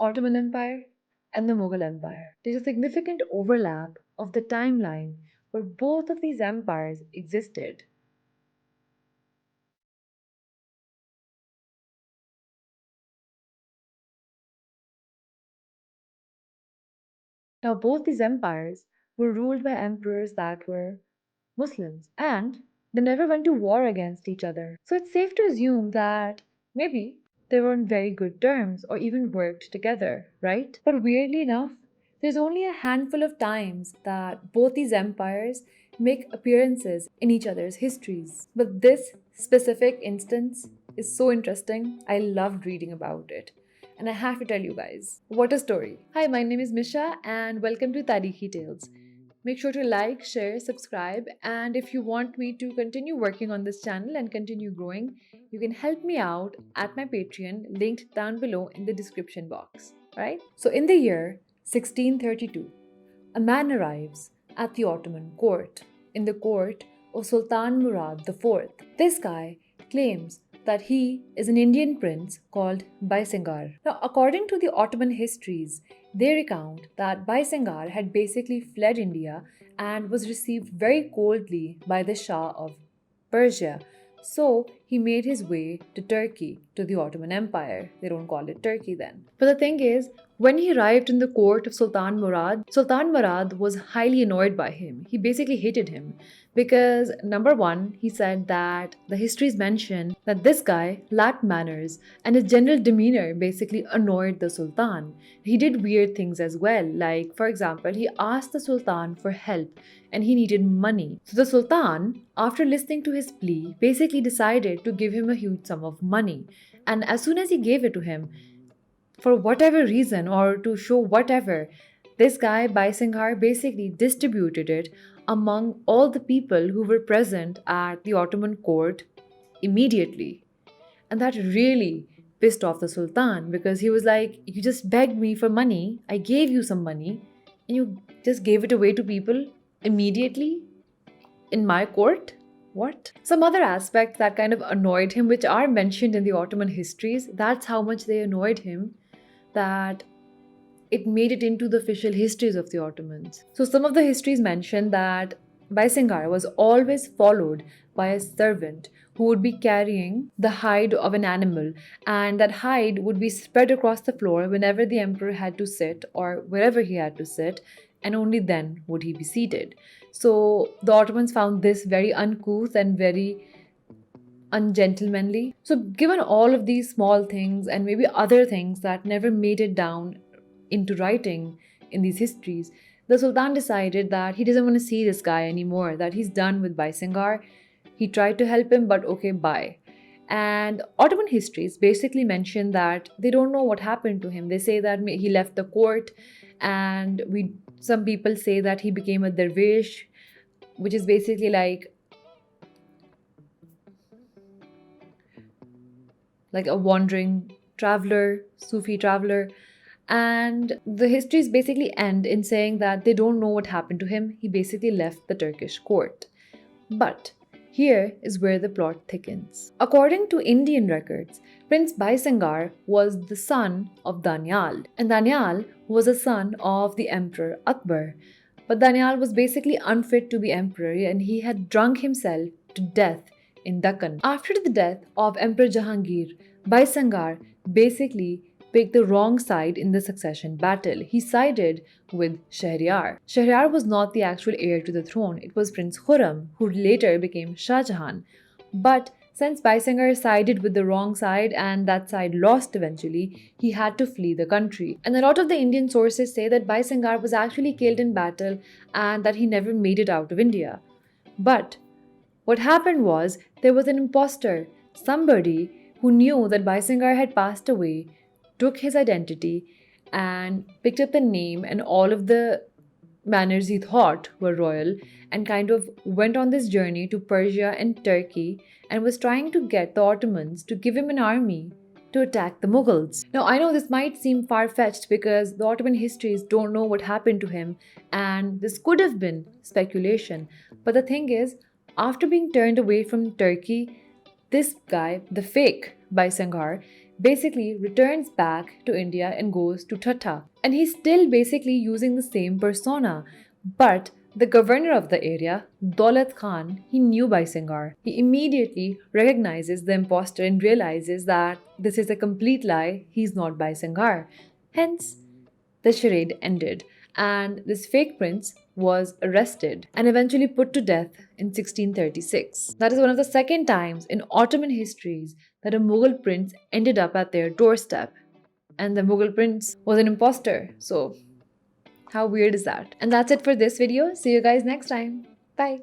Ottoman Empire and the Mughal Empire. There's a significant overlap of the timeline where both of these empires existed. Now, both these empires were ruled by emperors that were Muslims and they never went to war against each other. So it's safe to assume that maybe they were on very good terms or even worked together, right? But weirdly enough, there's only a handful of times that both these empires make appearances in each other's histories. But this specific instance is so interesting. I loved reading about it. And I have to tell you guys, what a story. Hi, my name is Misha and welcome to Tarihi Tales. Make sure to like, share, subscribe, and if you want me to continue working on this channel and continue growing, you can help me out at my Patreon, linked down below in the description box. Right? So, in the year 1632, a man arrives at the Ottoman court, in the court of Sultan Murad IV. This guy claims that he is an Indian prince called Baisingar. Now, according to the Ottoman histories, they recount that Baisingar had basically fled India and was received very coldly by the Shah of Persia. So he made his way to Turkey, to the Ottoman Empire. They don't call it Turkey then. But the thing is, when he arrived in the court of Sultan Murad was highly annoyed by him. He basically hated him because, number one, he said that the histories mention that this guy lacked manners and his general demeanor basically annoyed the Sultan. He did weird things as well, like, for example, he asked the Sultan for help and he needed money. So the Sultan, after listening to his plea, basically decided to give him a huge sum of money. And as soon as he gave it to him, for whatever reason or to show whatever, this guy Baisinghar basically distributed it among all the people who were present at the Ottoman court immediately. And that really pissed off the Sultan because he was like, you just begged me for money, I gave you some money, and you just gave it away to people immediately in my court? What? Some other aspects that kind of annoyed him, which are mentioned in the Ottoman histories, that's how much they annoyed him, that it made it into the official histories of the Ottomans. So some of the histories mention that Baisingar was always followed by a servant who would be carrying the hide of an animal, and that hide would be spread across the floor whenever the emperor had to sit or wherever he had to sit, and only then would he be seated. So the Ottomans found this very uncouth and very ungentlemanly. So, given all of these small things and maybe other things that never made it down into writing in these histories, the Sultan decided that he doesn't want to see this guy anymore, that he's done with Baisingar. He tried to help him, but okay, bye. And Ottoman histories basically mention that they don't know what happened to him. They say that he left the court, and some people say that he became a dervish, which is basically like a wandering traveler, Sufi traveler. And the histories basically end in saying that they don't know what happened to him. He basically left the Turkish court. But here is where the plot thickens. According to Indian records, Prince Baisingar was the son of Danyal, and Danyal was a son of the Emperor Akbar. But Danyal was basically unfit to be emperor and he had drunk himself to death in Deccan. After the death of Emperor Jahangir, Baisingar basically picked the wrong side in the succession battle. He sided with Shahryar. Shahryar was not the actual heir to the throne, it was Prince Khurram, who later became Shah Jahan. But since Baisingar sided with the wrong side and that side lost eventually, he had to flee the country. And a lot of the Indian sources say that Baisingar was actually killed in battle and that he never made it out of India. But what happened was there was an impostor, somebody who knew that Baisingar had passed away, took his identity, and picked up the name and all of the manners he thought were royal, and kind of went on this journey to Persia and Turkey and was trying to get the Ottomans to give him an army to attack the Mughals. Now, I know this might seem far fetched because the Ottoman histories don't know what happened to him, and this could have been speculation. But the thing is, after being turned away from Turkey, this guy, the fake Baisingar, basically returns back to India and goes to Thatta. And he's still basically using the same persona. But the governor of the area, Daulat Khan, he knew Baisingar. He immediately recognizes the impostor and realizes that this is a complete lie, he's not Baisingar. Hence, the charade ended, and this fake prince was arrested and eventually put to death in 1636. That is one of the second times in Ottoman histories that a Mughal prince ended up at their doorstep. And the Mughal prince was an imposter. So, how weird is that? And that's it for this video. See you guys next time. Bye.